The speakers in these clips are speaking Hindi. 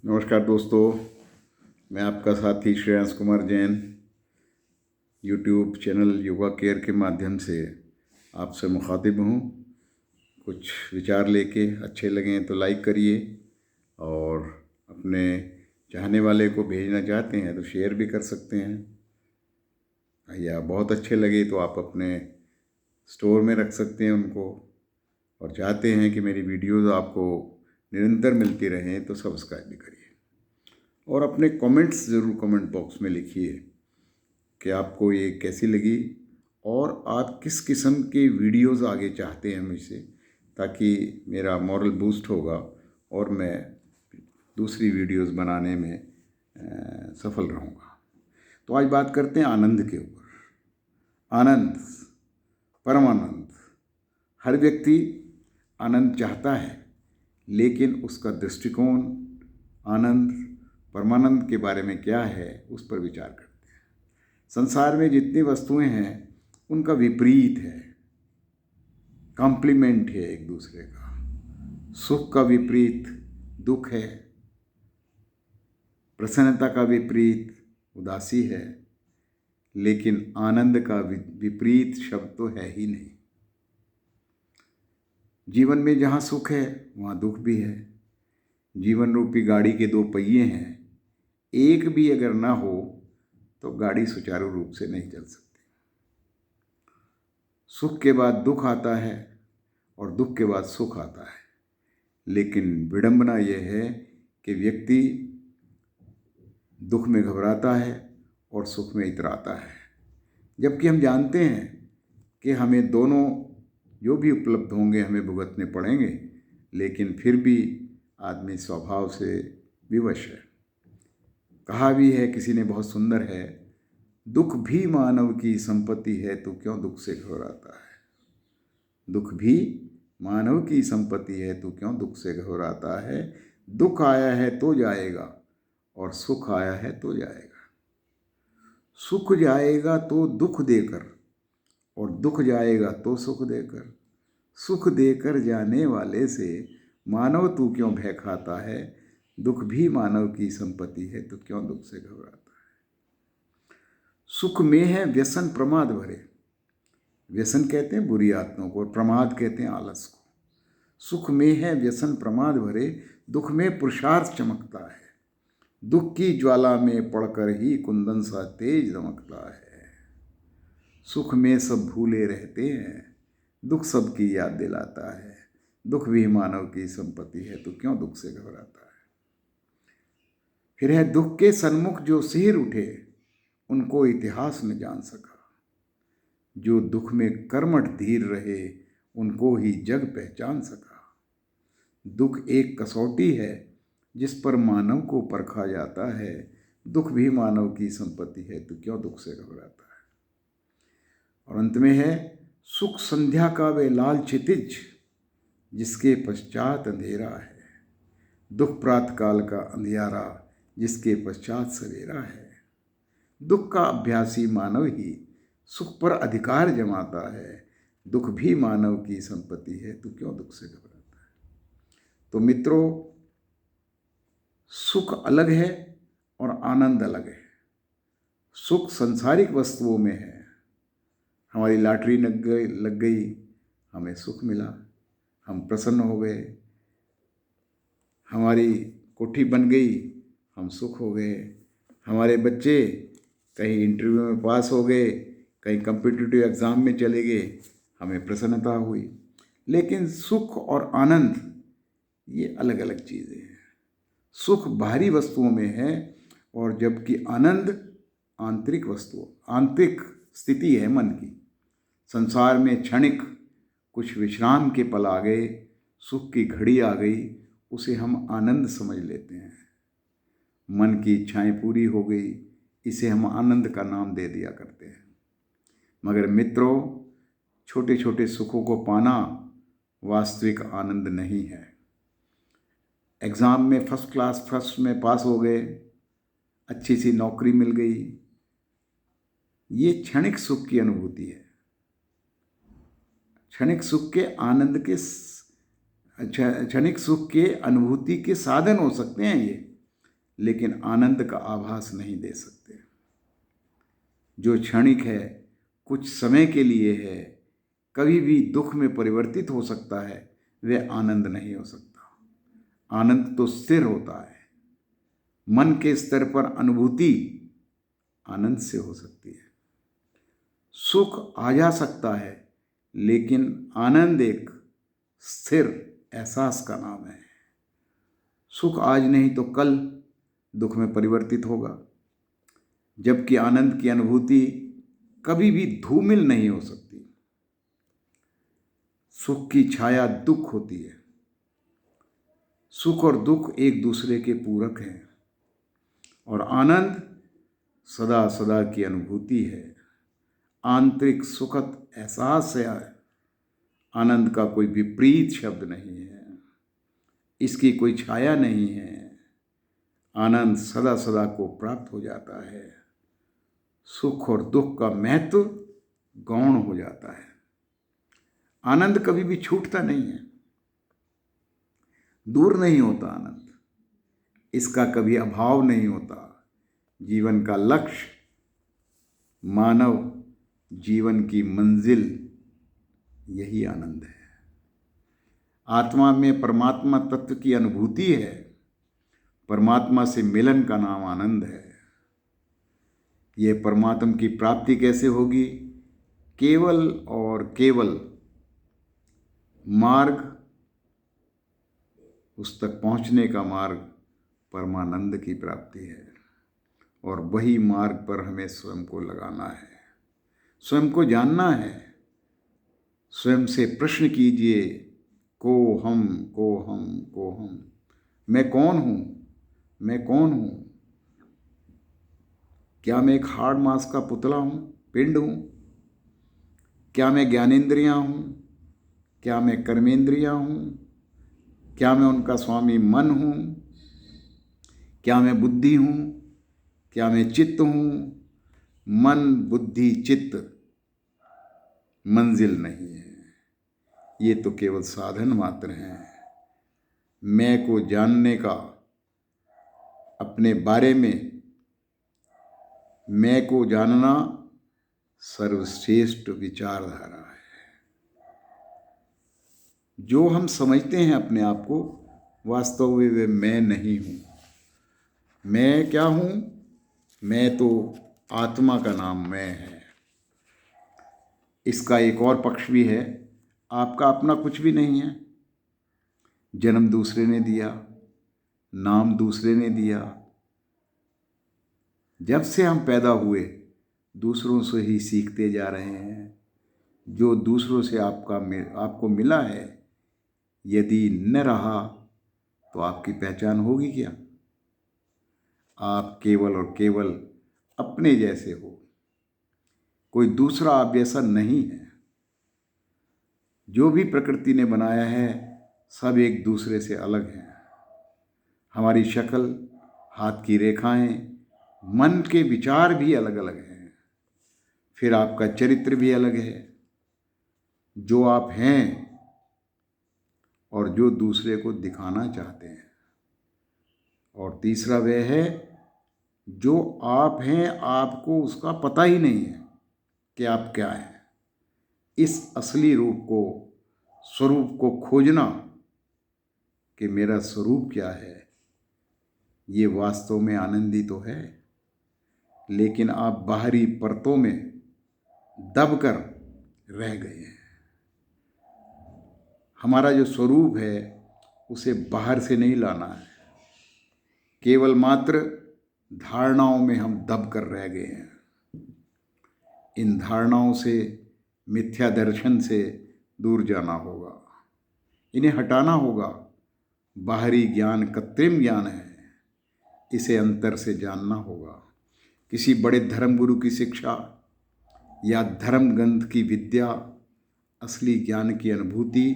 नमस्कार दोस्तों, मैं आपका साथी Shreyansh Kumar Jain YouTube channel yoga care के माध्यम से आपसे मुखातिब हूँ। कुछ विचार लेके अच्छे लगें तो लाइक करिए और अपने चाहने वाले को भेजना चाहते हैं तो शेयर भी कर सकते हैं, या बहुत अच्छे लगे तो आप अपने स्टोर में रख सकते हैं उनको। और चाहते हैं कि मेरी वीडियोज़ आपको निरंतर मिलती रहें तो सब्सक्राइब भी करिए और अपने कमेंट्स ज़रूर कमेंट बॉक्स में लिखिए कि आपको ये कैसी लगी और आप किस किस्म के वीडियोस आगे चाहते हैं मुझसे, ताकि मेरा मॉरल बूस्ट होगा और मैं दूसरी वीडियोस बनाने में सफल रहूँगा। तो आज बात करते हैं आनंद के ऊपर। आनंद, परमानंद। हर व्यक्ति आनंद चाहता है, लेकिन उसका दृष्टिकोण आनंद परमानंद के बारे में क्या है उस पर विचार करते हैं। संसार में जितनी वस्तुएं हैं उनका विपरीत है, कॉम्प्लीमेंट है एक दूसरे का। सुख का विपरीत दुख है, प्रसन्नता का विपरीत उदासी है, लेकिन आनंद का विपरीत शब्द तो है ही नहीं। जीवन में जहाँ सुख है वहाँ दुख भी है। जीवन रूपी गाड़ी के दो पहिए हैं, एक भी अगर ना हो तो गाड़ी सुचारू रूप से नहीं चल सकती। सुख के बाद दुख आता है और दुख के बाद सुख आता है, लेकिन विडंबना यह है कि व्यक्ति दुख में घबराता है और सुख में इतराता है, जबकि हम जानते हैं कि हमें दोनों जो भी उपलब्ध होंगे हमें भुगतने पड़ेंगे, लेकिन फिर भी आदमी स्वभाव से विवश है। कहा भी है किसी ने, बहुत सुंदर है, दुख भी मानव की संपत्ति है तो क्यों दुख से घबराता है। दुख भी मानव की संपत्ति है तो क्यों दुख से घबराता है। दुख आया है तो जाएगा और सुख आया है तो जाएगा। सुख जाएगा तो दुख देकर और दुख जाएगा तो सुख देकर। सुख देकर जाने वाले से मानव तू क्यों भय खाता है। दुख भी मानव की संपत्ति है तो क्यों दुख से घबराता है। सुख में है व्यसन प्रमाद भरे। व्यसन कहते हैं बुरी आत्माओं को और प्रमाद कहते हैं आलस को। सुख में है व्यसन प्रमाद भरे, दुख में पुरुषार्थ चमकता है। दुख की ज्वाला में पड़कर ही कुंदन सा तेज दमकता है। सुख में सब भूले रहते हैं, दुख सबकी याद दिलाता है। दुख भी मानव की संपत्ति है तो क्यों दुख से घबराता है। फिर है दुख के सन्मुख जो सिर उठे, उनको इतिहास न जान सका। जो दुख में कर्मठ धीर रहे, उनको ही जग पहचान सका। दुख एक कसौटी है जिस पर मानव को परखा जाता है। दुख भी मानव की संपत्ति है तो क्यों दुख से घबराता है। और अंत में है सुख संध्या का वे लाल क्षितिज, जिसके पश्चात अंधेरा है। दुख प्रातकाल का अंधियारा, जिसके पश्चात सवेरा है। दुख का अभ्यासी मानव ही सुख पर अधिकार जमाता है। दुख भी मानव की संपत्ति है तो क्यों दुख से घबराता है। तो मित्रों, सुख अलग है और आनंद अलग है। सुख सांसारिक वस्तुओं में है। हमारी लॉटरी लग गई, हमें सुख मिला, हम प्रसन्न हो गए। हमारी कोठी बन गई, हम सुख हो गए। हमारे बच्चे कहीं इंटरव्यू में पास हो गए, कहीं कॉम्पिटिटिव एग्ज़ाम में चले गए, हमें प्रसन्नता हुई। लेकिन सुख और आनंद ये अलग अलग चीज़ें हैं। सुख बाहरी वस्तुओं में है और जबकि आनंद आंतरिक आंतरिक स्थिति है मन की। संसार में क्षणिक कुछ विश्राम के पल आ गए, सुख की घड़ी आ गई, उसे हम आनंद समझ लेते हैं। मन की इच्छाएं पूरी हो गई, इसे हम आनंद का नाम दे दिया करते हैं। मगर मित्रों, छोटे छोटे सुखों को पाना वास्तविक आनंद नहीं है। एग्ज़ाम में फर्स्ट में पास हो गए, अच्छी सी नौकरी मिल गई, ये क्षणिक सुख की अनुभूति है। क्षणिक सुख के आनंद के क्षणिक सुख के अनुभूति के साधन हो सकते हैं ये, लेकिन आनंद का आभास नहीं दे सकते। जो क्षणिक है, कुछ समय के लिए है, कभी भी दुख में परिवर्तित हो सकता है, वह आनंद नहीं हो सकता। आनंद तो स्थिर होता है। मन के स्तर पर अनुभूति आनंद से हो सकती है। सुख आ जा सकता है, लेकिन आनंद एक स्थिर एहसास का नाम है। सुख आज नहीं तो कल दुख में परिवर्तित होगा, जबकि आनंद की अनुभूति कभी भी धूमिल नहीं हो सकती। सुख की छाया दुख होती है। सुख और दुख एक दूसरे के पूरक हैं, और आनंद सदा सदा की अनुभूति है। आंतरिक सुखद एहसास है। आनंद का कोई विपरीत शब्द नहीं है, इसकी कोई छाया नहीं है। आनंद सदा सदा को प्राप्त हो जाता है। सुख और दुख का महत्व गौण हो जाता है। आनंद कभी भी छूटता नहीं है, दूर नहीं होता आनंद, इसका कभी अभाव नहीं होता। जीवन का लक्ष्य, मानव जीवन की मंजिल, यही आनंद है। आत्मा में परमात्मा तत्व की अनुभूति है। परमात्मा से मिलन का नाम आनंद है। यह परमात्मा की प्राप्ति कैसे होगी? केवल और केवल मार्ग, उस तक पहुंचने का मार्ग परमानंद की प्राप्ति है, और वही मार्ग पर हमें स्वयं को लगाना है, स्वयं को जानना है। स्वयं से प्रश्न कीजिए, को हम, को हम, को हम। मैं कौन हूँ? मैं कौन हूँ? क्या मैं एक हाड़ मांस का पुतला हूँ, पिंड हूँ? क्या मैं ज्ञानेंद्रियाँ हूँ? क्या मैं कर्मेंद्रियाँ हूँ? क्या मैं उनका स्वामी मन हूँ? क्या मैं बुद्धि हूँ? क्या मैं चित्त हूँ? मन, बुद्धि, चित्त मंजिल नहीं है, ये तो केवल साधन मात्र हैं। मैं को जानने का, अपने बारे में मैं को जानना सर्वश्रेष्ठ विचारधारा है। जो हम समझते हैं अपने आप को, वास्तव में वे मैं नहीं हूँ। मैं क्या हूँ? मैं तो आत्मा का नाम मैं है। इसका एक और पक्ष भी है। आपका अपना कुछ भी नहीं है। जन्म दूसरे ने दिया, नाम दूसरे ने दिया। जब से हम पैदा हुए, दूसरों से ही सीखते जा रहे हैं। जो दूसरों से आपको मिला है, यदि न रहा तो आपकी पहचान होगी क्या? आप केवल और केवल अपने जैसे हो, कोई दूसरा आप जैसा नहीं है। जो भी प्रकृति ने बनाया है, सब एक दूसरे से अलग हैं। हमारी शक्ल, हाथ की रेखाएं, मन के विचार भी अलग अलग हैं। फिर आपका चरित्र भी अलग है, जो आप हैं और जो दूसरे को दिखाना चाहते हैं। और तीसरा वह है, जो आप हैं, आपको उसका पता ही नहीं है कि आप क्या हैं। इस असली रूप को, स्वरूप को खोजना कि मेरा स्वरूप क्या है, ये वास्तव में आनंदी तो है, लेकिन आप बाहरी परतों में दबकर रह गए हैं। हमारा जो स्वरूप है, उसे बाहर से नहीं लाना है। केवल मात्र धारणाओं में हम दबकर रह गए हैं। इन धारणाओं से, मिथ्या दर्शन से दूर जाना होगा, इन्हें हटाना होगा। बाहरी ज्ञान कृत्रिम ज्ञान है, इसे अंतर से जानना होगा। किसी बड़े धर्मगुरु की शिक्षा या धर्म ग्रंथ की विद्या असली ज्ञान की अनुभूति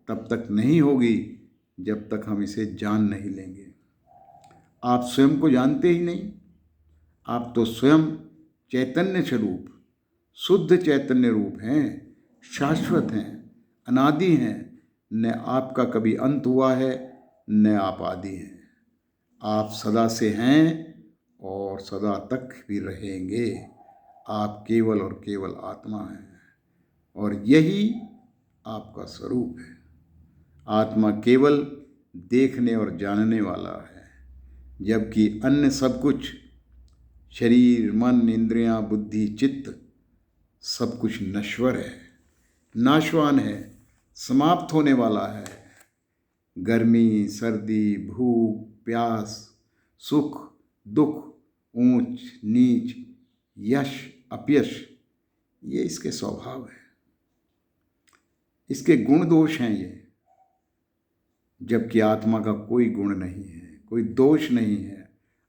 तब तक नहीं होगी जब तक हम इसे जान नहीं लेंगे। आप स्वयं को जानते ही नहीं। आप तो स्वयं चैतन्य स्वरूप, शुद्ध चैतन्य रूप हैं, शाश्वत हैं, अनादि हैं। न आपका कभी अंत हुआ है, न आप आदि हैं। आप सदा से हैं और सदा तक भी रहेंगे। आप केवल और केवल आत्मा हैं और यही आपका स्वरूप है। आत्मा केवल देखने और जानने वाला है, जबकि अन्य सब कुछ, शरीर, मन, इंद्रियां, बुद्धि, चित्त, सब कुछ नश्वर है, नाशवान है, समाप्त होने वाला है। गर्मी, सर्दी, भूख, प्यास, सुख, दुख, ऊंच नीच, यश अपयश, ये इसके स्वभाव है, इसके गुण दोष हैं ये। जबकि आत्मा का कोई गुण नहीं है, कोई दोष नहीं है।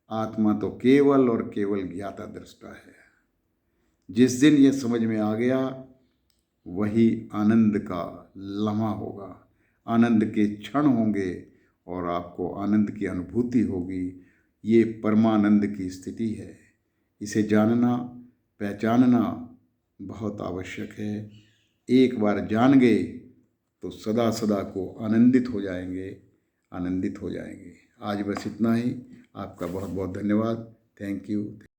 आत्मा तो केवल और केवल ज्ञाता दृष्टा है। जिस दिन ये समझ में आ गया, वही आनंद का लम्हा होगा, आनंद के क्षण होंगे और आपको आनंद की अनुभूति होगी। ये परमानंद की स्थिति है। इसे जानना, पहचानना बहुत आवश्यक है। एक बार जान गए तो सदा सदा को आनंदित हो जाएंगे, आनंदित हो जाएंगे। आज बस इतना ही। आपका बहुत बहुत धन्यवाद। Thank you.